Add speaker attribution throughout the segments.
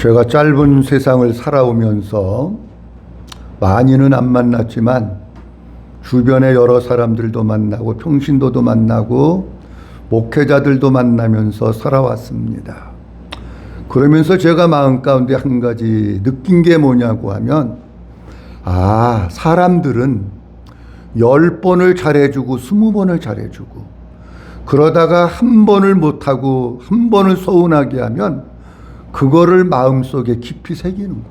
Speaker 1: 제가 짧은 세상을 살아오면서 많이는 안 만났지만 주변에 여러 사람들도 만나고 평신도도 만나고 목회자들도 만나면서 살아왔습니다. 그러면서 제가 마음 가운데 한 가지 느낀 게 뭐냐고 하면, 사람들은 10번을 잘해주고 20번을 잘해주고 그러다가 한 번을 못하고 한 번을 서운하게 하면 그거를 마음속에 깊이 새기는구나.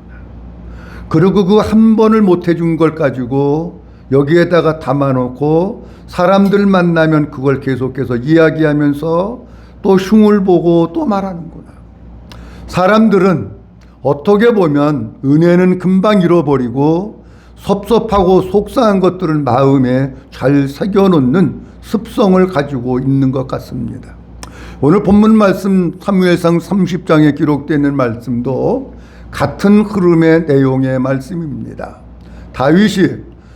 Speaker 1: 그리고 그 한 번을 못해준 걸 가지고 여기에다가 담아놓고 사람들 만나면 그걸 계속해서 이야기하면서 또 흉을 보고 또 말하는구나. 사람들은 어떻게 보면 은혜는 금방 잃어버리고 섭섭하고 속상한 것들을 마음에 잘 새겨놓는 습성을 가지고 있는 것 같습니다. 오늘 본문 말씀 사무엘상 30장에 기록되어 있는 말씀도 같은 흐름의 내용의 말씀입니다. 다윗이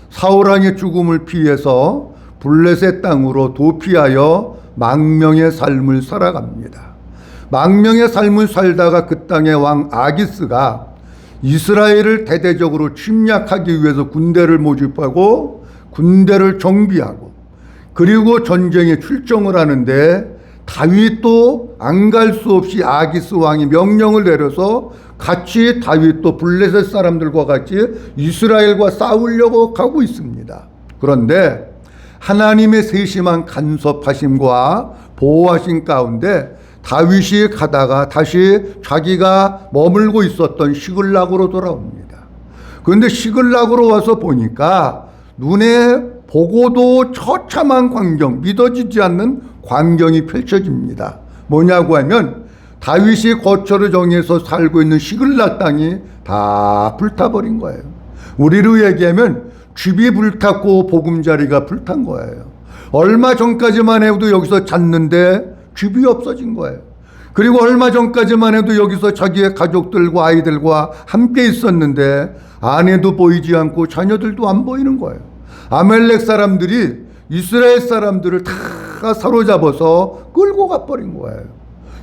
Speaker 1: 사울왕의 죽음을 피해서 블레셋 땅으로 도피하여 망명의 삶을 살아갑니다. 망명의 삶을 살다가 그 땅의 왕 아기스가 이스라엘을 대대적으로 침략하기 위해서 군대를 모집하고 군대를 정비하고 그리고 전쟁에 출정을 하는데 다윗도 안 갈 수 없이 아기스 왕이 명령을 내려서 같이 다윗도 블레셋 사람들과 같이 이스라엘과 싸우려고 가고 있습니다. 그런데 하나님의 세심한 간섭하심과 보호하심 가운데 다윗이 가다가 다시 자기가 머물고 있었던 시글락으로 돌아옵니다. 그런데 시글락으로 와서 보니까 눈에 보고도 처참한 광경, 믿어지지 않는 광경이 펼쳐집니다. 뭐냐고 하면 다윗이 거처를 정해서 살고 있는 시글락 땅이 다 불타버린 거예요. 우리로 얘기하면 집이 불탔고 보금자리가 불탄 거예요. 얼마 전까지만 해도 여기서 잤는데 집이 없어진 거예요. 그리고 얼마 전까지만 해도 여기서 자기의 가족들과 아이들과 함께 있었는데 아내도 보이지 않고 자녀들도 안 보이는 거예요. 아멜렉 사람들이 이스라엘 사람들을 다 사로잡아서 끌고 가버린 거예요.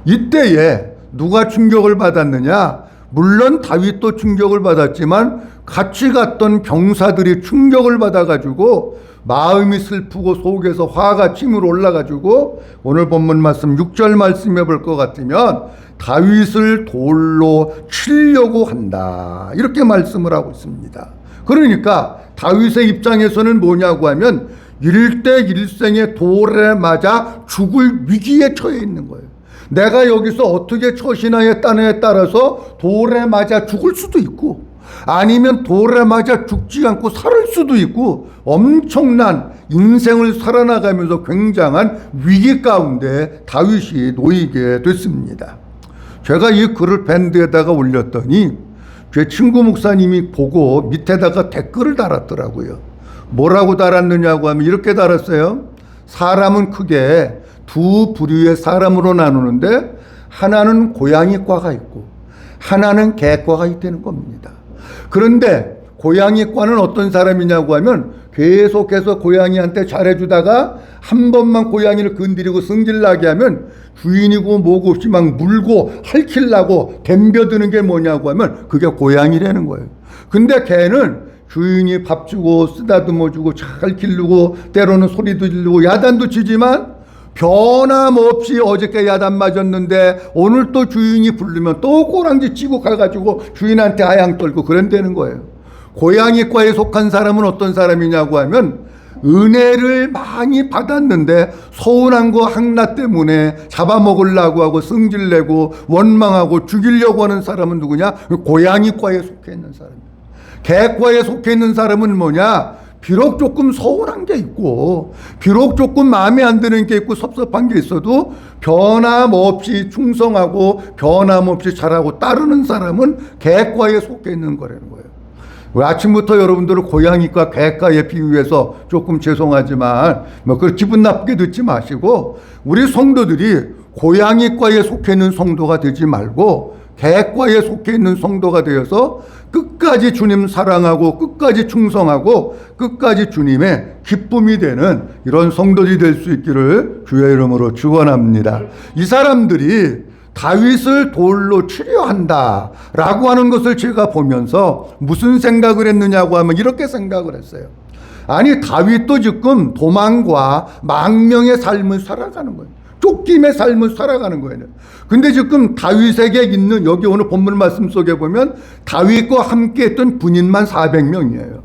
Speaker 1: 이때에 누가 충격을 받았느냐? 물론 다윗도 충격을 받았지만 같이 갔던 병사들이 충격을 받아가지고 마음이 슬프고 속에서 화가 치밀어 올라가지고 오늘 본문 말씀 6절 말씀해 볼 것 같으면 다윗을 돌로 치려고 한다, 이렇게 말씀을 하고 있습니다. 그러니까 다윗의 입장에서는 뭐냐고 하면 일대일생의 돌에 맞아 죽을 위기에 처해 있는 거예요. 내가 여기서 어떻게 처신하에 따라서 돌에 맞아 죽을 수도 있고 아니면 돌에 맞아 죽지 않고 살 수도 있고 엄청난 인생을 살아나가면서 굉장한 위기 가운데 다윗이 놓이게 됐습니다. 제가 이 글을 밴드에다가 올렸더니 제 친구 목사님이 보고 밑에다가 댓글을 달았더라고요. 뭐라고 달았느냐고 하면 이렇게 달았어요. 사람은 크게 두 부류의 사람으로 나누는데 하나는 고양이과가 있고 하나는 개과가 있다는 겁니다. 그런데 고양이과는 어떤 사람이냐고 하면 계속해서 고양이한테 잘해주다가 한 번만 고양이를 건드리고 성질나게 하면 주인이고 뭐고 없이 막 물고 핥히려고 덤벼드는 게 뭐냐고 하면 그게 고양이라는 거예요. 근데 개는 주인이 밥 주고 쓰다듬어 주고 잘 기르고 때로는 소리도 지르고 야단도 치지만 변함없이 어저께 야단 맞았는데 오늘 또 주인이 부르면 또 꼬랑지 치고 가가지고 주인한테 아양 떨고 그런다는 거예요. 고양이과에 속한 사람은 어떤 사람이냐고 하면 은혜를 많이 받았는데 서운한 거 하나 때문에 잡아먹으려고 하고 성질내고 원망하고 죽이려고 하는 사람은 누구냐? 고양이과에 속해 있는 사람이에요. 개과에 속해 있는 사람은 뭐냐? 비록 조금 서운한 게 있고 비록 조금 마음에 안 드는 게 있고 섭섭한 게 있어도 변함없이 충성하고 변함없이 잘하고 따르는 사람은 개과에 속해 있는 거라는 거예요. 아침부터 여러분들을 고양이과 개과에 비유해서 조금 죄송하지만 그 기분 나쁘게 듣지 마시고 우리 성도들이 고양이과에 속해 있는 성도가 되지 말고 개과에 속해 있는 성도가 되어서 끝까지 주님 사랑하고 끝까지 충성하고 끝까지 주님의 기쁨이 되는 이런 성도들이 될 수 있기를 주의 이름으로 축원합니다. 이 사람들이 다윗을 돌로 치려 한다라고 하는 것을 제가 보면서 무슨 생각을 했느냐고 하면 이렇게 생각을 했어요. 아니, 다윗도 지금 도망과 망명의 삶을 살아가는 거예요. 쫓김의 삶을 살아가는 거예요. 근데 지금 다윗에게 있는, 여기 오늘 본문 말씀 속에 보면 다윗과 함께 했던 군인만 400명이에요.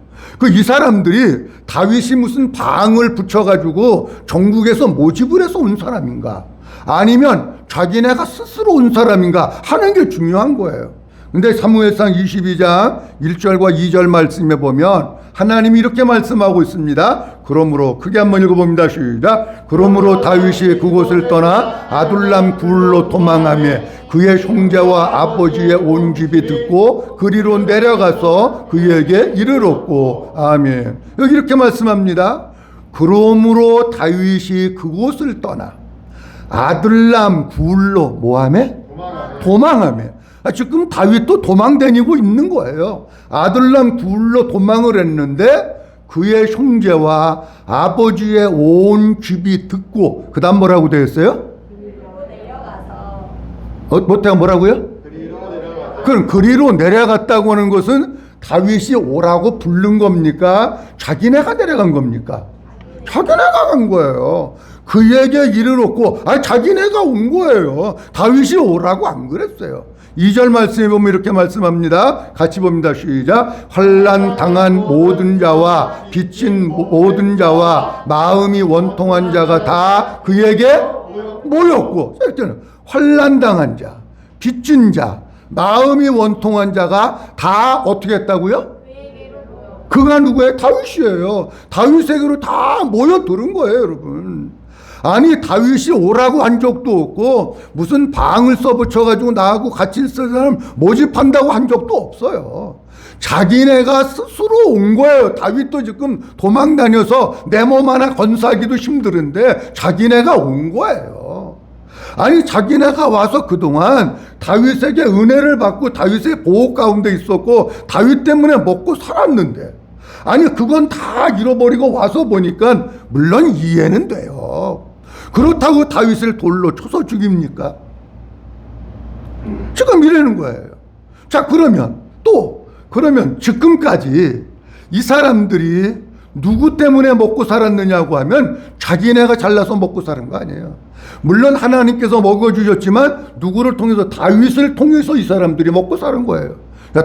Speaker 1: 이 사람들이 다윗이 무슨 방을 붙여가지고 전국에서 모집을 해서 온 사람인가, 아니면 자기네가 스스로 온 사람인가 하는 게 중요한 거예요. 근데 사무엘상 22장 1절과 2절 말씀에 보면 하나님이 이렇게 말씀하고 있습니다. 그러므로, 크게 한번 읽어봅니다. 시작. 그러므로 다윗이 그곳을 떠나 아둘람 굴로 도망하며 그의 형제와 아버지의 온 집이 듣고 그리로 내려가서 그에게 이르렀고. 아멘. 여기 이렇게 말씀합니다. 그러므로 다윗이 그곳을 떠나 아둘람 굴로 뭐하며? 도망하며. 지금 다윗도 도망 다니고 있는 거예요. 아둘람 굴로 도망을 했는데 그의 형제와 아버지의 온 집이 듣고, 그 다음 뭐라고 되어 있어요? 못해가 뭐라고요? 그럼 그리로 내려갔다고 하는 것은 다윗이 오라고 부른 겁니까? 자기네가 내려간 겁니까? 자기네가 간 거예요. 그에게 이르렀고, 자기네가 온 거예요. 다윗이 오라고 안 그랬어요. 2절 말씀에 보면 이렇게 말씀합니다. 같이 봅니다. 시작. 환난 당한 모든 자와 빚진 모든 자와 마음이 원통한 자가 다 그에게 모였고, 환난 당한 자, 빚진 자, 마음이 원통한 자가 다 어떻게 했다고요? 그가 누구예요? 다윗이에요. 다윗에게로 다 모여들은 거예요, 여러분. 아니, 다윗이 오라고 한 적도 없고 무슨 방을 써붙여가지고 나하고 같이 있을 사람 모집한다고 한 적도 없어요. 자기네가 스스로 온 거예요. 다윗도 지금 도망 다녀서 내 몸 하나 건사하기도 힘들은데 자기네가 온 거예요. 아니, 자기네가 와서 그동안 다윗에게 은혜를 받고 다윗의 보호 가운데 있었고 다윗 때문에 먹고 살았는데, 아니, 그건 다 잃어버리고 와서 보니까 물론 이해는 돼요. 그렇다고 다윗을 돌로 쳐서 죽입니까? 지금 이러는 거예요. 자, 그러면 지금까지 이 사람들이 누구 때문에 먹고 살았느냐고 하면 자기네가 잘나서 먹고 사는 거 아니에요. 물론 하나님께서 먹어주셨지만 누구를 통해서? 다윗을 통해서 이 사람들이 먹고 사는 거예요.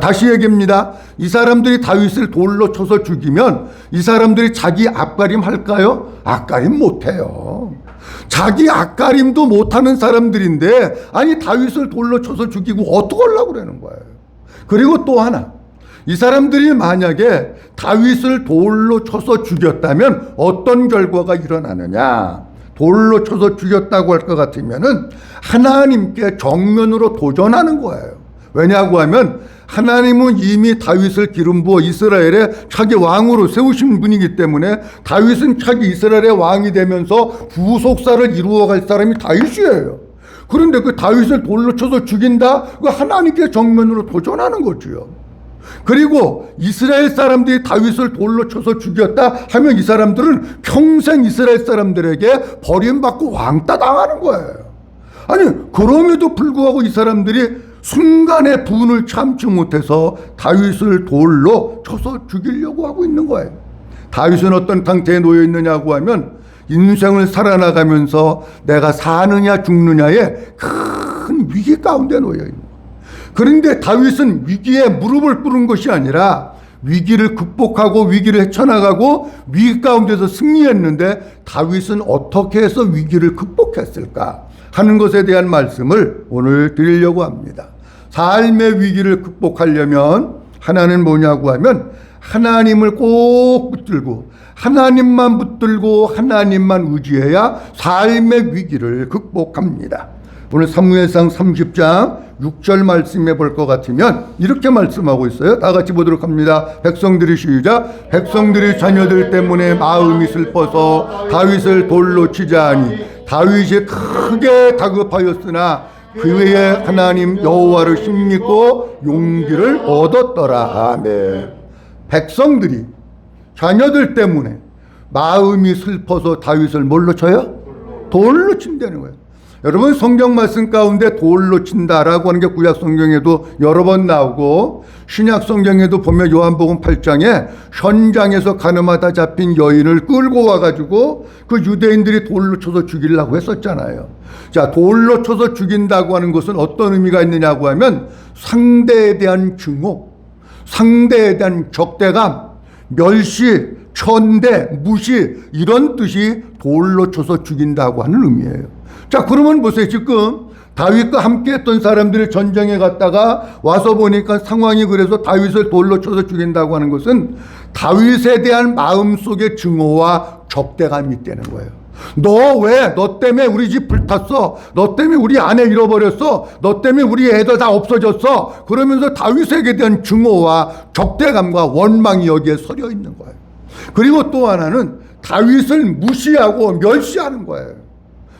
Speaker 1: 다시 얘기합니다. 이 사람들이 다윗을 돌로 쳐서 죽이면 이 사람들이 자기 앞가림 할까요? 앞가림 못해요. 자기 앞가림도 못하는 사람들인데, 아니, 다윗을 돌로 쳐서 죽이고 어떡하려고 그러는 거예요. 그리고 또 하나, 이 사람들이 만약에 다윗을 돌로 쳐서 죽였다면 어떤 결과가 일어나느냐? 돌로 쳐서 죽였다고 할 것 같으면은 하나님께 정면으로 도전하는 거예요. 왜냐고 하면 하나님은 이미 다윗을 기름 부어 이스라엘의 차기 왕으로 세우신 분이기 때문에 다윗은 차기 이스라엘의 왕이 되면서 부속사를 이루어갈 사람이 다윗이에요. 그런데 그 다윗을 돌로 쳐서 죽인다? 그 하나님께 정면으로 도전하는 거죠. 그리고 이스라엘 사람들이 다윗을 돌로 쳐서 죽였다 하면 이 사람들은 평생 이스라엘 사람들에게 버림받고 왕따 당하는 거예요. 아니, 그럼에도 불구하고 이 사람들이 순간의 분을 참지 못해서 다윗을 돌로 쳐서 죽이려고 하고 있는 거예요. 다윗은 어떤 상태에 놓여 있느냐고 하면 인생을 살아나가면서 내가 사느냐 죽느냐의 큰 위기 가운데 놓여 있는 거예요. 그런데 다윗은 위기에 무릎을 꿇은 것이 아니라 위기를 극복하고 위기를 헤쳐나가고 위기 가운데서 승리했는데, 다윗은 어떻게 해서 위기를 극복했을까 하는 것에 대한 말씀을 오늘 드리려고 합니다. 삶의 위기를 극복하려면 하나는 뭐냐고 하면 하나님을 꼭 붙들고 하나님만 붙들고 하나님만 의지해야 삶의 위기를 극복합니다. 오늘 사무엘상 30장 6절 말씀해 볼 것 같으면 이렇게 말씀하고 있어요. 다 같이 보도록 합니다. 백성들이 시작. 백성들이 자녀들 때문에 마음이 슬퍼서 다윗을 돌로 치자 하니 다윗이 크게 다급하였으나 그 외에 하나님 여호와를 힘입고 용기를 얻었더라. 아멘. 백성들이 자녀들 때문에 마음이 슬퍼서 다윗을 뭘로 쳐요? 돌로 친다는 거예요. 여러분 성경 말씀 가운데 돌로 친다라고 하는 게 구약 성경에도 여러 번 나오고 신약 성경에도 보면 요한복음 8장에 현장에서 가늠하다 잡힌 여인을 끌고 와가지고 그 유대인들이 돌로 쳐서 죽이려고 했었잖아요. 자, 돌로 쳐서 죽인다고 하는 것은 어떤 의미가 있느냐고 하면 상대에 대한 증오, 상대에 대한 적대감, 멸시, 천대, 무시 이런 뜻이 돌로 쳐서 죽인다고 하는 의미예요. 자, 그러면 보세요. 지금 다윗과 함께 했던 사람들이 전쟁에 갔다가 와서 보니까 상황이 그래서 다윗을 돌로 쳐서 죽인다고 하는 것은 다윗에 대한 마음속의 증오와 적대감이 있다는 거예요. 너 때문에 우리 집 불탔어. 너 때문에 우리 아내 잃어버렸어. 너 때문에 우리 애들 다 없어졌어. 그러면서 다윗에게 대한 증오와 적대감과 원망이 여기에 서려 있는 거예요. 그리고 또 하나는 다윗을 무시하고 멸시하는 거예요.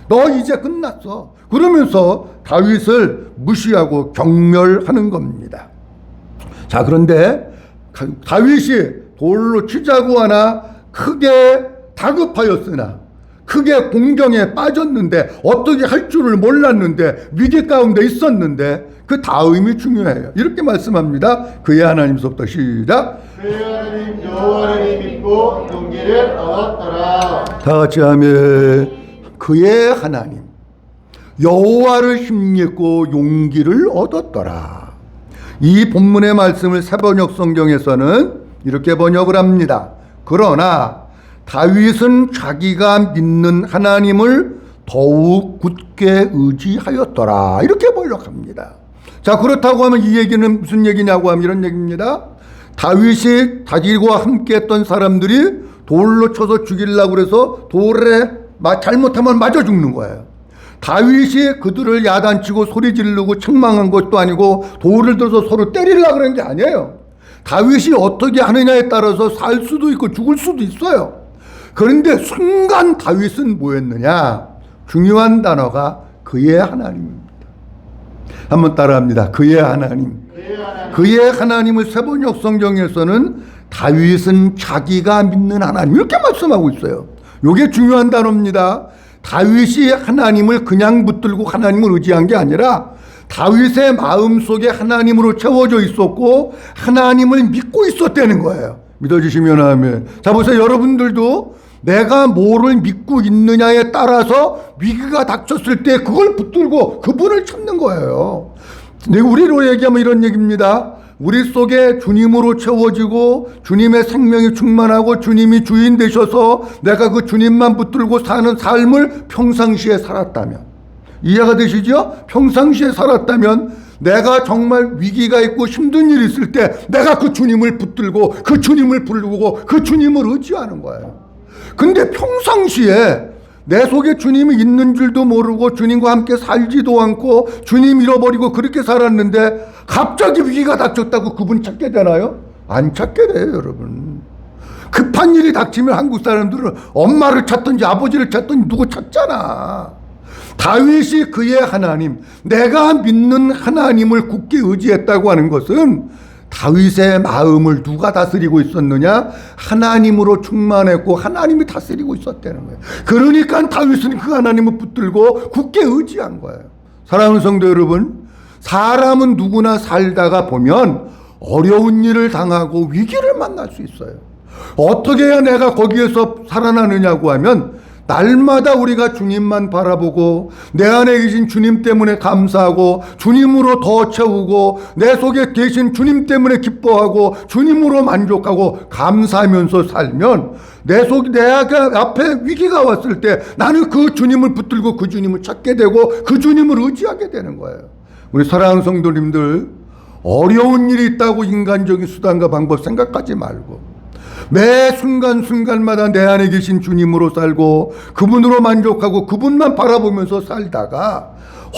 Speaker 1: 너 이제 끝났어. 그러면서 다윗을 무시하고 경멸하는 겁니다. 자, 그런데 다윗이 돌로 치자고 하나 크게 다급하였으나 크게 공경에 빠졌는데 어떻게 할 줄을 몰랐는데 위기 가운데 있었는데 그 다음이 중요해요. 이렇게 말씀합니다. 그의 하나님서부터 시작.
Speaker 2: 그의 하나님 여호와를 믿고 용기를 얻었더라.
Speaker 1: 다 같이 하면 그의 하나님 여호와를 힘입고 용기를 얻었더라. 이 본문의 말씀을 새번역 성경에서는 이렇게 번역을 합니다. 그러나 다윗은 자기가 믿는 하나님을 더욱 굳게 의지하였더라. 이렇게 번역합니다. 자, 그렇다고 하면 이 얘기는 무슨 얘기냐고 하면 이런 얘기입니다. 다윗이 자기와 함께 했던 사람들이 돌로 쳐서 죽이려고 그래서 돌에 잘못하면 맞아 죽는 거예요. 다윗이 그들을 야단치고 소리 지르고 책망한 것도 아니고 돌을 들어서 서로 때리려고 그런 게 아니에요. 다윗이 어떻게 하느냐에 따라서 살 수도 있고 죽을 수도 있어요. 그런데 순간 다윗은 뭐였느냐? 중요한 단어가 그의 하나님입니다. 한번 따라합니다. 그의 하나님. 그의 하나님을 새번역 성경에서는 다윗은 자기가 믿는 하나님 이렇게 말씀하고 있어요. 이게 중요한 단어입니다. 다윗이 하나님을 그냥 붙들고 하나님을 의지한 게 아니라 다윗의 마음속에 하나님으로 채워져 있었고 하나님을 믿고 있었다는 거예요. 믿어주시면 아멘. 자, 보세요. 여러분들도 내가 뭐를 믿고 있느냐에 따라서 위기가 닥쳤을 때 그걸 붙들고 그분을 찾는 거예요. 우리로 얘기하면 이런 얘기입니다. 우리 속에 주님으로 채워지고 주님의 생명이 충만하고 주님이 주인 되셔서 내가 그 주님만 붙들고 사는 삶을 평상시에 살았다면, 이해가 되시죠? 평상시에 살았다면 내가 정말 위기가 있고 힘든 일이 있을 때 내가 그 주님을 붙들고 그 주님을 부르고 그 주님을 의지하는 거예요. 근데 평상시에 내 속에 주님이 있는 줄도 모르고 주님과 함께 살지도 않고 주님 잃어버리고 그렇게 살았는데 갑자기 위기가 닥쳤다고 그분 찾게 되나요? 안 찾게 돼요, 여러분. 급한 일이 닥치면 한국 사람들은 엄마를 찾든지 아버지를 찾든지 누구 찾잖아. 다윗이 그의 하나님, 내가 믿는 하나님을 굳게 의지했다고 하는 것은 다윗의 마음을 누가 다스리고 있었느냐? 하나님으로 충만했고 하나님이 다스리고 있었다는 거예요. 그러니까 다윗은 그 하나님을 붙들고 굳게 의지한 거예요. 사랑하는 성도 여러분, 사람은 누구나 살다가 보면 어려운 일을 당하고 위기를 만날 수 있어요. 어떻게 해야 내가 거기에서 살아나느냐고 하면 날마다 우리가 주님만 바라보고 내 안에 계신 주님 때문에 감사하고 주님으로 더 채우고 내 속에 계신 주님 때문에 기뻐하고 주님으로 만족하고 감사하면서 살면 내 앞에 위기가 왔을 때 나는 그 주님을 붙들고 그 주님을 찾게 되고 그 주님을 의지하게 되는 거예요. 우리 사랑하는 성도님들, 어려운 일이 있다고 인간적인 수단과 방법 생각하지 말고 매 순간순간마다 내 안에 계신 주님으로 살고 그분으로 만족하고 그분만 바라보면서 살다가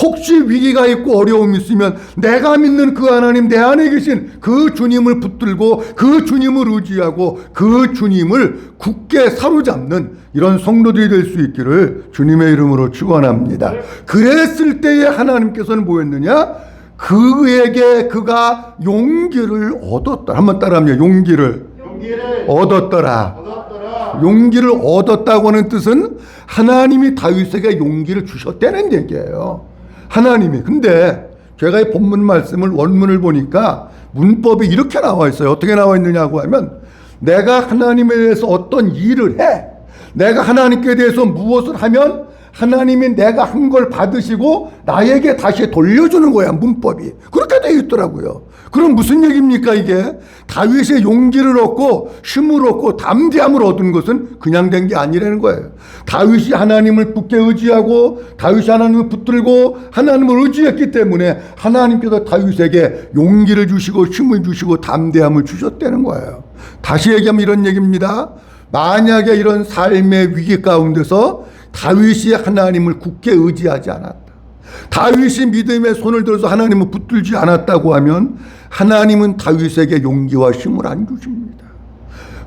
Speaker 1: 혹시 위기가 있고 어려움이 있으면 내가 믿는 그 하나님, 내 안에 계신 그 주님을 붙들고 그 주님을 의지하고 그 주님을 굳게 사로잡는 이런 성도들이 될 수 있기를 주님의 이름으로 축원합니다. 그랬을 때에 하나님께서는 뭐였느냐? 그에게 그가 용기를 얻었다. 한번 따라합니다. 용기를 얻었더라. 용기를 얻었다고 하는 뜻은 하나님이 다윗에게 용기를 주셨다는 얘기예요. 하나님이. 근데 제가 이 본문 말씀을 원문을 보니까 문법이 이렇게 나와 있어요. 어떻게 나와 있느냐고 하면 내가 하나님에 대해서 어떤 일을 해. 내가 하나님께 대해서 무엇을 하면 하나님이 내가 한 걸 받으시고 나에게 다시 돌려주는 거야, 문법이. 그렇게 되어 있더라고요. 그럼 무슨 얘기입니까, 이게? 다윗의 용기를 얻고 힘을 얻고 담대함을 얻은 것은 그냥 된 게 아니라는 거예요. 다윗이 하나님을 굳게 의지하고 다윗이 하나님을 붙들고 하나님을 의지했기 때문에 하나님께서 다윗에게 용기를 주시고 힘을 주시고 담대함을 주셨다는 거예요. 다시 얘기하면 이런 얘기입니다. 만약에 이런 삶의 위기 가운데서 다윗이 하나님을 굳게 의지하지 않았다. 다윗이 믿음의 손을 들어서 하나님을 붙들지 않았다고 하면 하나님은 다윗에게 용기와 힘을 안 주십니다.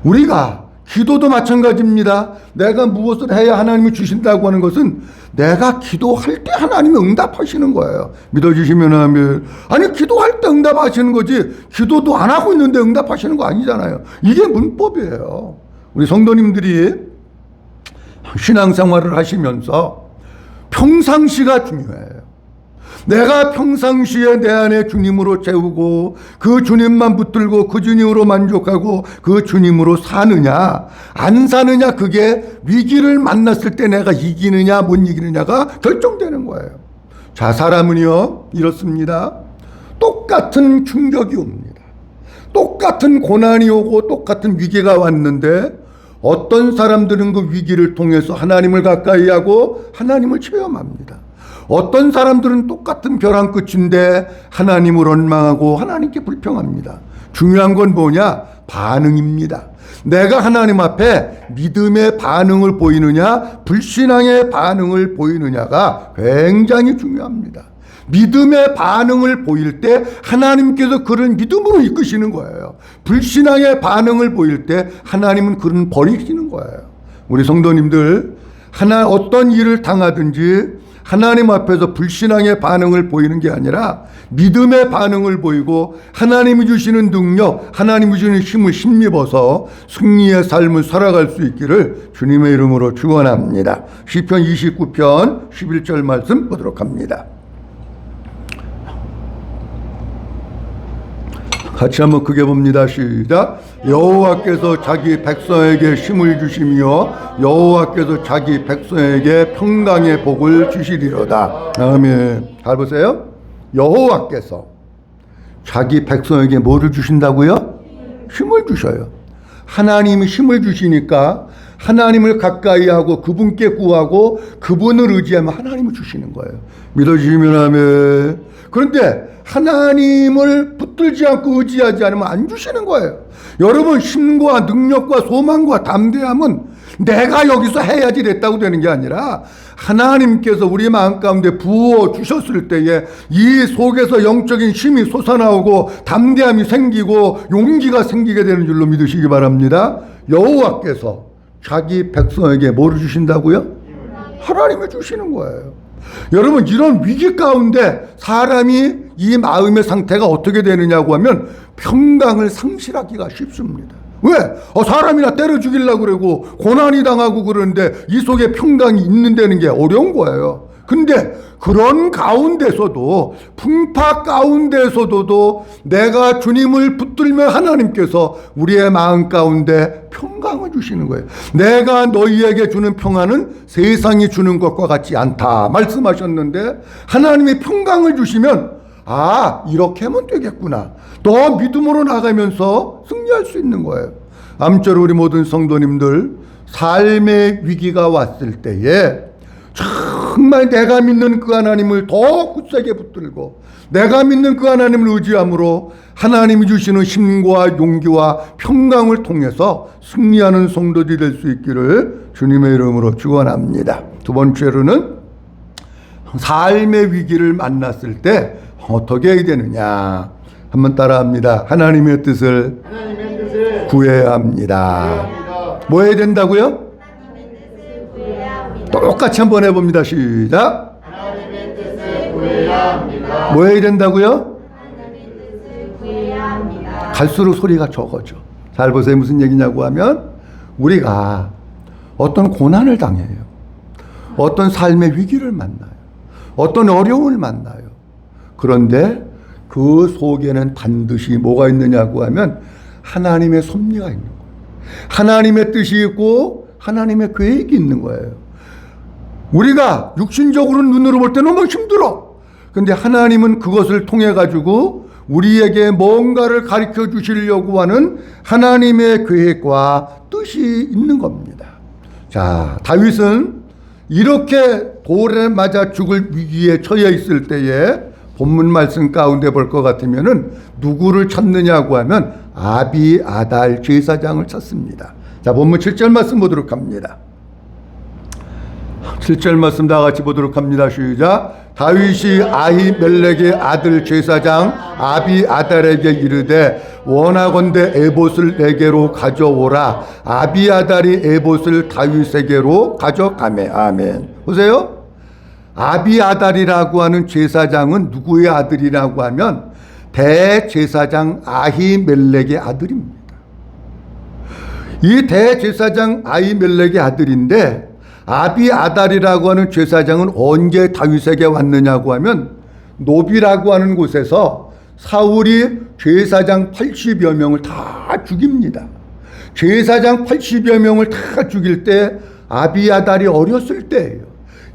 Speaker 1: 우리가 기도도 마찬가지입니다. 내가 무엇을 해야 하나님이 주신다고 하는 것은 내가 기도할 때 하나님이 응답하시는 거예요. 믿어주시면 하면. 아니, 기도할 때 응답하시는 거지 기도도 안 하고 있는데 응답하시는 거 아니잖아요. 이게 문법이에요. 우리 성도님들이 신앙생활을 하시면서 평상시가 중요해요. 내가 평상시에 내 안에 주님으로 채우고 그 주님만 붙들고 그 주님으로 만족하고 그 주님으로 사느냐 안 사느냐, 그게 위기를 만났을 때 내가 이기느냐 못 이기느냐가 결정되는 거예요. 자, 사람은요 이렇습니다. 똑같은 충격이 옵니다. 똑같은 고난이 오고 똑같은 위기가 왔는데 어떤 사람들은 그 위기를 통해서 하나님을 가까이 하고 하나님을 체험합니다. 어떤 사람들은 똑같은 벼랑 끝인데 하나님을 원망하고 하나님께 불평합니다. 중요한 건 뭐냐? 반응입니다. 내가 하나님 앞에 믿음의 반응을 보이느냐 불신앙의 반응을 보이느냐가 굉장히 중요합니다. 믿음의 반응을 보일 때 하나님께서 그를 믿음으로 이끄시는 거예요. 불신앙의 반응을 보일 때 하나님은 그를 버리시는 거예요. 우리 성도님들, 어떤 일을 당하든지 하나님 앞에서 불신앙의 반응을 보이는 게 아니라 믿음의 반응을 보이고 하나님이 주시는 능력, 하나님이 주시는 힘을 힘입어서 승리의 삶을 살아갈 수 있기를 주님의 이름으로 축원합니다. 시편 29편 11절 말씀 보도록 합니다. 같이 한번 크게 봅니다. 시작. 여호와께서 자기 백성에게 힘을 주시며 여호와께서 자기 백성에게 평강의 복을 주시리로다. 아멘. 잘 보세요. 여호와께서 자기 백성에게 뭐를 주신다고요? 힘을 주셔요. 하나님이 힘을 주시니까 하나님을 가까이 하고 그분께 구하고 그분을 의지하면 하나님을 주시는 거예요. 믿어주시면 아멘. 그런데 하나님을 붙들지 않고 의지하지 않으면 안 주시는 거예요. 여러분, 힘과 능력과 소망과 담대함은 내가 여기서 해야지 됐다고 되는 게 아니라 하나님께서 우리 마음 가운데 부어 주셨을 때에 이 속에서 영적인 힘이 솟아나오고 담대함이 생기고 용기가 생기게 되는 줄로 믿으시기 바랍니다. 여호와께서 자기 백성에게 뭐를 주신다고요? 하나님을 주시는 거예요. 여러분, 이런 위기 가운데 사람이 이 마음의 상태가 어떻게 되느냐고 하면 평강을 상실하기가 쉽습니다. 왜? 사람이나 때려 죽이려고 그러고 고난이 당하고 그러는데 이 속에 평강이 있는다는 게 어려운 거예요. 근데 그런 가운데서도 풍파 가운데서도 내가 주님을 붙들면 하나님께서 우리의 마음 가운데 평강을 주시는 거예요. 내가 너희에게 주는 평안은 세상이 주는 것과 같지 않다 말씀하셨는데 하나님이 평강을 주시면 이렇게 하면 되겠구나. 더 믿음으로 나가면서 승리할 수 있는 거예요. 아무쪼록 우리 모든 성도님들, 삶의 위기가 왔을 때에 정말 내가 믿는 그 하나님을 더 굳세게 붙들고 내가 믿는 그 하나님을 의지함으로 하나님이 주시는 힘과 용기와 평강을 통해서 승리하는 성도들이 될 수 있기를 주님의 이름으로 축원합니다. 두 번째로는 삶의 위기를 만났을 때 어떻게 해야 되느냐. 한번 따라합니다. 하나님의 뜻을 구해야 합니다. 뭐 해야 된다고요? 똑같이 한번 해봅니다. 시작.
Speaker 2: 하나님의 뜻을 구해야 합니다.
Speaker 1: 뭐 해야 된다고요?
Speaker 3: 하나님의 뜻을 구해야 합니다.
Speaker 1: 갈수록 소리가 적어져. 잘 보세요. 무슨 얘기냐고 하면 우리가 어떤 고난을 당해요. 어떤 삶의 위기를 만나요. 어떤 어려움을 만나요. 그런데 그 속에는 반드시 뭐가 있느냐고 하면 하나님의 섭리가 있는 거예요. 하나님의 뜻이 있고 하나님의 계획이 있는 거예요. 우리가 육신적으로 눈으로 볼 때 너무 힘들어. 근데 하나님은 그것을 통해 가지고 우리에게 뭔가를 가르쳐 주시려고 하는 하나님의 계획과 뜻이 있는 겁니다. 자, 다윗은 이렇게 돌에 맞아 죽을 위기에 처해 있을 때에 본문 말씀 가운데 볼 것 같으면은 누구를 찾느냐고 하면 아비아달 제사장을 찾습니다. 자, 본문 7절 말씀 보도록 합니다. 7절 말씀 다 같이 보도록 합니다. 시작. 다윗이 아히멜렉의 아들 제사장 아비아달에게 이르되 원하건대 에봇을 내게로 가져오라. 아비아달이 에봇을 다윗에게로 가져가매. 아멘. 보세요. 아비아달이라고 하는 제사장은 누구의 아들이라고 하면 대제사장 아히멜렉의 아들입니다. 이 대제사장 아히멜렉의 아들인데 아비아달이라고 하는 제사장은 언제 다윗에게 왔느냐고 하면 노비라고 하는 곳에서 사울이 제사장 80여 명을 다 죽입니다. 제사장 80여 명을 다 죽일 때 아비아달이 어렸을 때예요.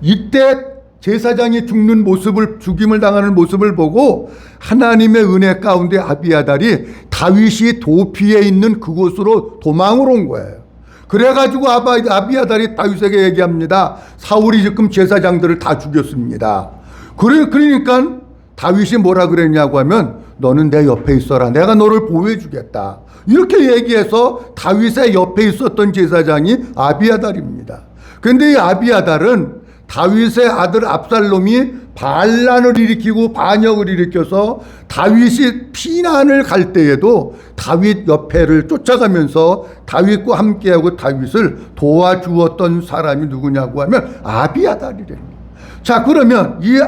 Speaker 1: 이때 제사장이 죽는 모습을, 죽임을 당하는 모습을 보고 하나님의 은혜 가운데 아비아달이 다윗이 도피해 있는 그곳으로 도망을 온 거예요. 그래가지고 아비아달이 다윗에게 얘기합니다. 사울이 지금 제사장들을 다 죽였습니다. 그러니까 다윗이 뭐라 그랬냐고 하면 너는 내 옆에 있어라. 내가 너를 보호해 주겠다. 이렇게 얘기해서 다윗의 옆에 있었던 제사장이 아비아달입니다. 그런데 이 아비아달은 다윗의 아들 압살롬이 반란을 일으키고 반역을 일으켜서 다윗이 피난을 갈 때에도 다윗 옆에를 쫓아가면서 다윗과 함께하고 다윗을 도와주었던 사람이 누구냐고 하면 아비아달이래요. 자, 그러면 이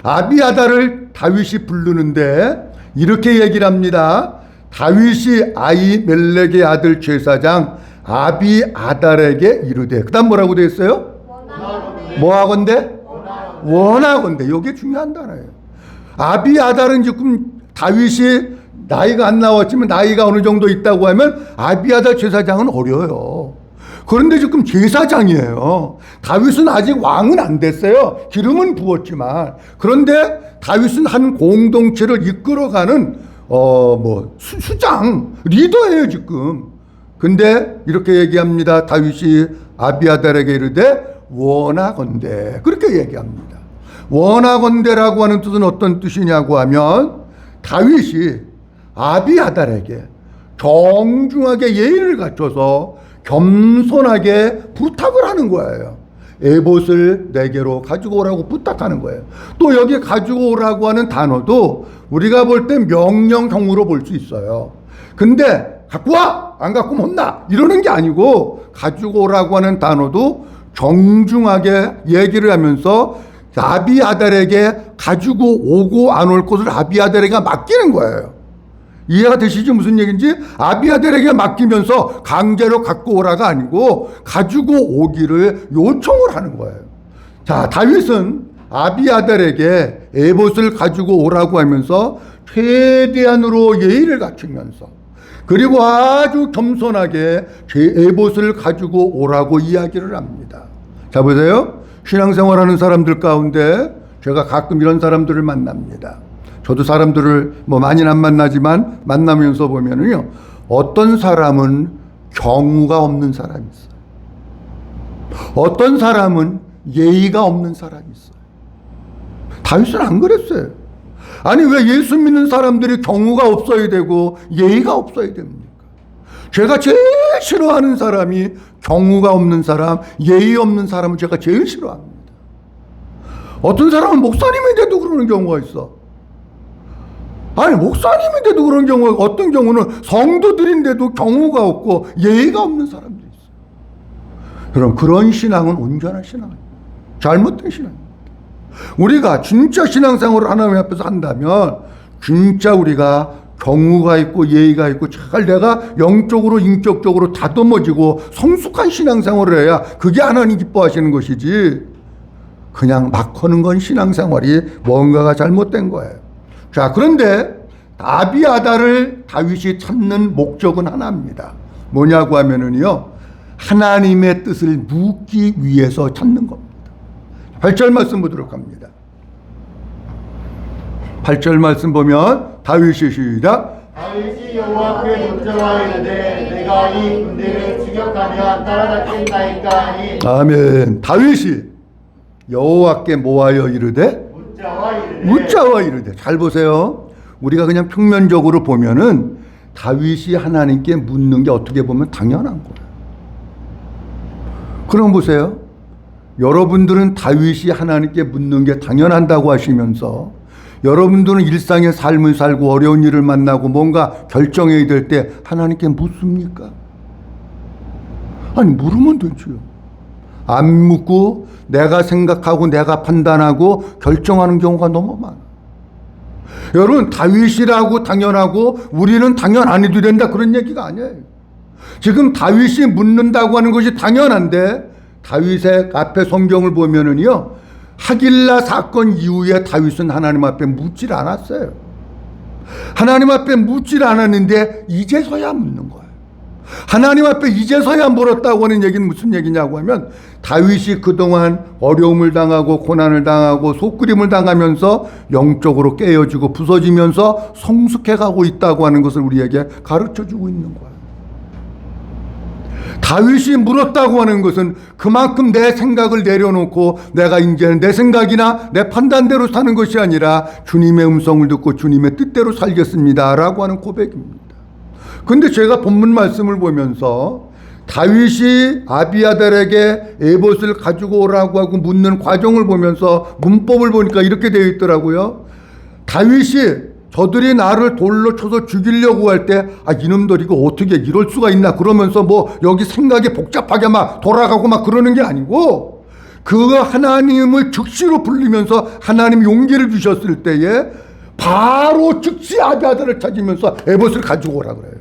Speaker 1: 아비아달을 다윗이 부르는데 이렇게 얘기를 합니다. 다윗이 아히멜렉의 아들 제사장 아비아달에게 이르되, 그 다음 뭐라고 되어 있어요? 뭐하건대? 원하건대. 이게 중요한 단어예요. 아비아달은 지금 다윗이 나이가 안 나왔지만 나이가 어느 정도 있다고 하면 아비아달 제사장은 어려요. 그런데 지금 제사장이에요. 다윗은 아직 왕은 안 됐어요. 기름은 부었지만. 그런데 다윗은 한 공동체를 이끌어가는 수장, 리더예요 지금. 근데 이렇게 얘기합니다. 다윗이 아비아달에게 이르되 원하건대. 그렇게 얘기합니다. 원하건대라고 하는 뜻은 어떤 뜻이냐고 하면 다윗이 아비아달에게 정중하게 예의를 갖춰서 겸손하게 부탁을 하는 거예요. 에봇을 내게로 가지고 오라고 부탁하는 거예요. 또 여기 가지고 오라고 하는 단어도 우리가 볼 때 명령형으로 볼 수 있어요. 근데 갖고 와! 안 갖고 오면 혼나! 이러는 게 아니고 가지고 오라고 하는 단어도 정중하게 얘기를 하면서 아비아달에게 가지고 오고 안 올 것을 아비아달에게 맡기는 거예요. 이해가 되시죠? 무슨 얘기인지? 아비아달에게 맡기면서 강제로 갖고 오라가 아니고 가지고 오기를 요청을 하는 거예요. 자, 다윗은 아비아달에게 에봇을 가지고 오라고 하면서 최대한으로 예의를 갖추면서 그리고 아주 겸손하게 제 에봇을 가지고 오라고 이야기를 합니다. 자, 보세요. 신앙생활하는 사람들 가운데 제가 가끔 이런 사람들을 만납니다. 저도 사람들을 많이는 안 만나지만 만나면서 보면은요, 어떤 사람은 경우가 없는 사람이 있어요. 어떤 사람은 예의가 없는 사람이 있어요. 다윗은 안 그랬어요. 아니, 왜 예수 믿는 사람들이 경우가 없어야 되고 예의가 없어야 됩니까? 제가 제일 싫어하는 사람이 경우가 없는 사람, 예의 없는 사람을 제가 제일 싫어합니다. 어떤 사람은 목사님인데도 그러는 경우가 있어. 아니, 목사님인데도 그런 경우가, 어떤 경우는 성도들인데도 경우가 없고 예의가 없는 사람들이 있어요. 그럼 그런 신앙은 온전한 신앙입니다. 잘못된 신앙입니다. 우리가 진짜 신앙생활을 하나님 앞에서 한다면 진짜 우리가 경우가 있고 예의가 있고 잘 내가 영적으로 인격적으로 다듬어지고 성숙한 신앙생활을 해야 그게 하나님 기뻐하시는 것이지, 그냥 막 하는 건 신앙생활이 뭔가가 잘못된 거예요. 자, 그런데 아비아달을 다윗이 찾는 목적은 하나입니다. 뭐냐고 하면은요, 하나님의 뜻을 묻기 위해서 찾는 겁니다. 8절 말씀 보도록 합니다. 8절 말씀 보면 다윗이 시작.
Speaker 2: 다윗이 여호와께 묻자와 이르되 내가 이 군대를 추격하면 따라잡겠나이까 하니.
Speaker 1: 아멘. 다윗이 여호와께 뭐하여 이르되? 묻자와 이르되. 잘 보세요. 우리가 그냥 평면적으로 보면은 다윗이 하나님께 묻는 게 어떻게 보면 당연한 거예요. 그럼 보세요. 여러분들은 다윗이 하나님께 묻는 게 당연한다고 하시면서 여러분들은 일상의 삶을 살고 어려운 일을 만나고 뭔가 결정해야 될 때 하나님께 묻습니까? 아니, 물으면 되지요. 안 묻고 내가 생각하고 내가 판단하고 결정하는 경우가 너무 많아. 여러분, 다윗이라고 당연하고 우리는 당연 안 해도 된다, 그런 얘기가 아니에요. 지금 다윗이 묻는다고 하는 것이 당연한데, 다윗의 앞에 성경을 보면은요, 하길라 사건 이후에 다윗은 하나님 앞에 묻질 않았어요. 하나님 앞에 묻질 않았는데 이제서야 묻는 거예요. 하나님 앞에 이제서야 물었다고 하는 얘기는 무슨 얘기냐고 하면, 다윗이 그동안 어려움을 당하고 고난을 당하고 속그림을 당하면서 영적으로 깨어지고 부서지면서 성숙해가고 있다고 하는 것을 우리에게 가르쳐주고 있는 거예요. 다윗이 물었다고 하는 것은 그만큼 내 생각을 내려놓고 내가 이제는 내 생각이나 내 판단대로 사는 것이 아니라 주님의 음성을 듣고 주님의 뜻대로 살겠습니다 라고 하는 고백입니다. 근데 제가 본문 말씀을 보면서 다윗이 아비아달에게 에봇을 가지고 오라고 하고 묻는 과정을 보면서 문법을 보니까 이렇게 되어 있더라고요. 다윗이 저들이 나를 돌로 쳐서 죽이려고 할 때, 아, 이놈들 이거 어떻게 이럴 수가 있나 그러면서 뭐 여기 생각이 복잡하게 막 돌아가고 막 그러는 게 아니고, 그 하나님을 즉시로 불리면서 하나님 용기를 주셨을 때에 바로 즉시 아비아달을 찾으면서 에봇을 가지고 오라 그래요.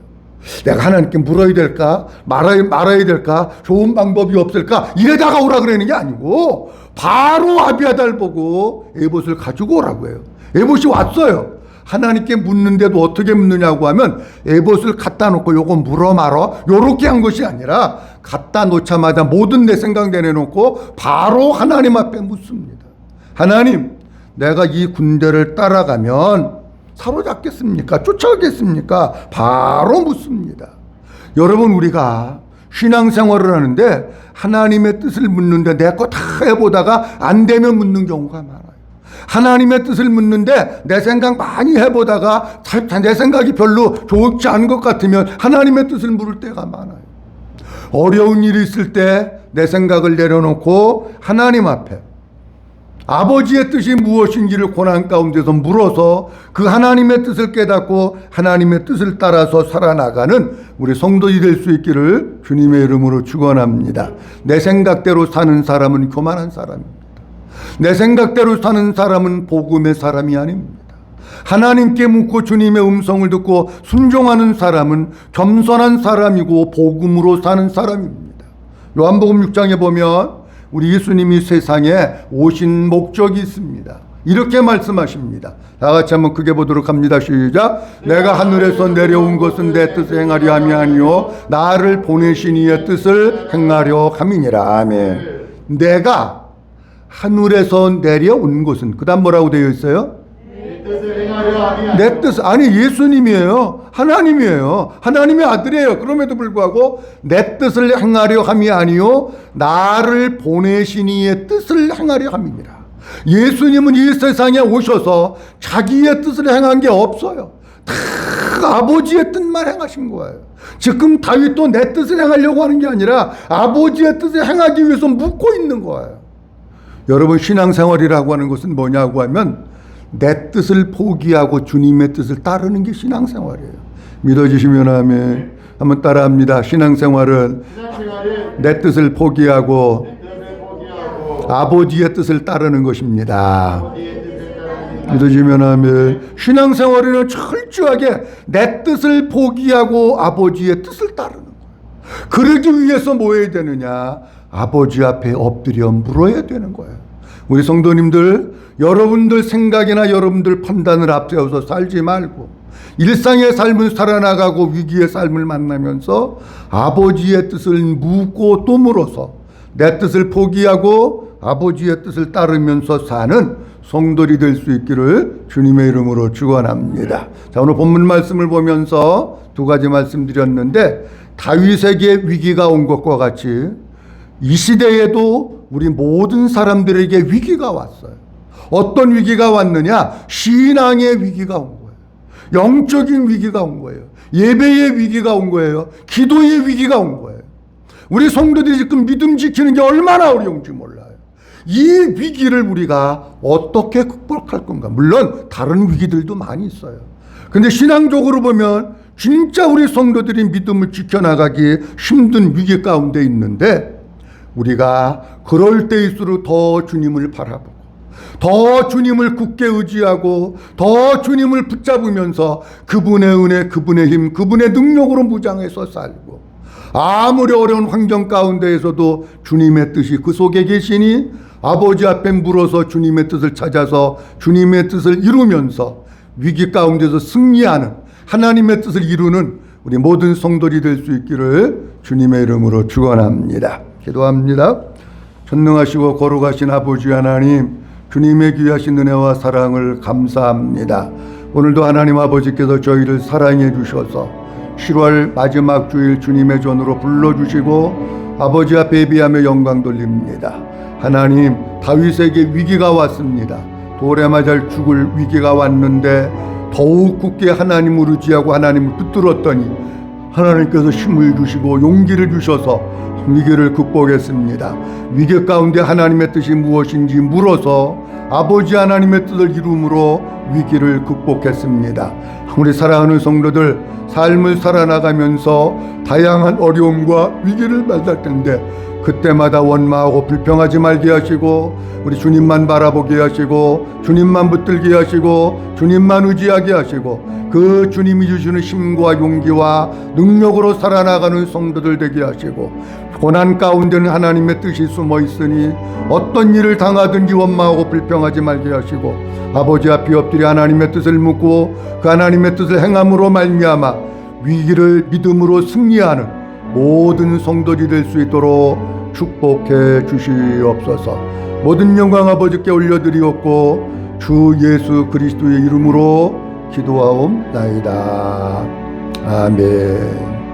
Speaker 1: 내가 하나님께 물어야 될까 말아야 될까, 좋은 방법이 없을까 이래다가 오라 그러는 게 아니고 바로 아비아달 보고 에봇을 가지고 오라고 해요. 에봇이 왔어요. 하나님께 묻는데도 어떻게 묻느냐고 하면 에봇을 갖다 놓고 요거 물어 말어 요렇게 한 것이 아니라 갖다 놓자마자 모든 내 생각 내려놓고 바로 하나님 앞에 묻습니다. 하나님, 내가 이 군대를 따라가면 사로잡겠습니까? 쫓아가겠습니까? 바로 묻습니다. 여러분, 우리가 신앙생활을 하는데 하나님의 뜻을 묻는데 내 거 다 해보다가 안 되면 묻는 경우가 많아요. 하나님의 뜻을 묻는데 내 생각 많이 해보다가 내 생각이 별로 좋지 않은 것 같으면 하나님의 뜻을 물을 때가 많아요. 어려운 일이 있을 때 내 생각을 내려놓고 하나님 앞에 아버지의 뜻이 무엇인지를 고난 가운데서 물어서 그 하나님의 뜻을 깨닫고 하나님의 뜻을 따라서 살아나가는 우리 성도들이 될 수 있기를 주님의 이름으로 축원합니다. 내 생각대로 사는 사람은 교만한 사람입니다. 내 생각대로 사는 사람은 복음의 사람이 아닙니다. 하나님께 묻고 주님의 음성을 듣고 순종하는 사람은 겸손한 사람이고 복음으로 사는 사람입니다. 요한복음 6장에 보면 우리 예수님이 세상에 오신 목적이 있습니다. 이렇게 말씀하십니다. 다 같이 한번 크게 보도록 합니다. 시작. 내가 하늘에서 내려온 것은 내 뜻을 행하려 함이 아니요 나를 보내신 이의 뜻을 행하려 함이니라. 아멘. 내가 하늘에서 내려온 것은, 그 다음 뭐라고 되어 있어요? 내 뜻, 아니 예수님이에요. 하나님이에요. 하나님의 아들이에요. 그럼에도 불구하고 내 뜻을 행하려 함이 아니요 나를 보내신 이의 뜻을 행하려 함이니라. 예수님은 이 세상에 오셔서 자기의 뜻을 행한 게 없어요. 다 아버지의 뜻만 행하신 거예요. 지금 다윗도 내 뜻을 행하려고 하는 게 아니라 아버지의 뜻을 행하기 위해서 묻고 있는 거예요. 여러분, 신앙생활이라고 하는 것은 뭐냐고 하면 내 뜻을 포기하고 주님의 뜻을 따르는 게 신앙생활이에요. 믿어지시면 아멘. 한번 따라합니다. 신앙생활은 내 뜻을 포기하고 아버지의 뜻을 따르는 것입니다. 믿어지면 아멘. 신앙생활에는 철저하게 내 뜻을 포기하고 아버지의 뜻을 따르는 거예요. 그러기 위해서 뭐 해야 되느냐? 아버지 앞에 엎드려 물어야 되는 거예요. 우리 성도님들, 여러분들 생각이나 여러분들 판단을 앞세워서 살지 말고 일상의 삶을 살아나가고 위기의 삶을 만나면서 아버지의 뜻을 묻고 또 물어서 내 뜻을 포기하고 아버지의 뜻을 따르면서 사는 성도들이 될 수 있기를 주님의 이름으로 축원합니다. 자, 오늘 본문 말씀을 보면서 두 가지 말씀드렸는데, 다윗에게 위기가 온 것과 같이 이 시대에도 우리 모든 사람들에게 위기가 왔어요. 어떤 위기가 왔느냐? 신앙의 위기가 온 거예요. 영적인 위기가 온 거예요. 예배의 위기가 온 거예요. 기도의 위기가 온 거예요. 우리 성도들이 지금 믿음 지키는 게 얼마나 어려운지 몰라요. 이 위기를 우리가 어떻게 극복할 건가? 물론 다른 위기들도 많이 있어요. 근데 신앙적으로 보면 진짜 우리 성도들이 믿음을 지켜나가기 힘든 위기 가운데 있는데, 우리가 그럴 때일수록 더 주님을 바라보고 더 주님을 굳게 의지하고 더 주님을 붙잡으면서 그분의 은혜, 그분의 힘, 그분의 능력으로 무장해서 살고, 아무리 어려운 환경 가운데에서도 주님의 뜻이 그 속에 계시니 아버지 앞에 물어서 주님의 뜻을 찾아서 주님의 뜻을 이루면서 위기 가운데서 승리하는, 하나님의 뜻을 이루는 우리 모든 성도들이 될 수 있기를 주님의 이름으로 축원합니다. 기도합니다. 전능하시고 거룩하신 아버지 하나님, 주님의 귀하신 은혜와 사랑을 감사합니다. 오늘도 하나님 아버지께서 저희를 사랑해 주셔서 7월 마지막 주일 주님의 전으로 불러주시고 아버지 앞에 예비하며 영광 돌립니다. 하나님, 다윗에게 위기가 왔습니다. 돌에 맞아 죽을 위기가 왔는데 더욱 굳게 하나님을 의지하고 하나님을 붙들었더니 하나님께서 힘을 주시고 용기를 주셔서 위기를 극복했습니다. 위기 가운데 하나님의 뜻이 무엇인지 물어서 아버지 하나님의 뜻을 이룸으로 위기를 극복했습니다. 우리 사랑하는 성도들, 삶을 살아나가면서 다양한 어려움과 위기를 만날 텐데 그때마다 원망하고 불평하지 말게 하시고 우리 주님만 바라보게 하시고 주님만 붙들게 하시고 주님만 의지하게 하시고 그 주님이 주시는 힘과 용기와 능력으로 살아나가는 성도들 되게 하시고, 고난 가운데는 하나님의 뜻이 숨어 있으니 어떤 일을 당하든지 원망하고 불평하지 말게 하시고 아버지 앞에 엎드려 하나님의 뜻을 묻고 그 하나님의 뜻을 행함으로 말미암아 위기를 믿음으로 승리하는 모든 성도들이 될 수 있도록 축복해 주시옵소서. 모든 영광 아버지께 올려드리옵고 주 예수 그리스도의 이름으로 기도하옵나이다. 아멘.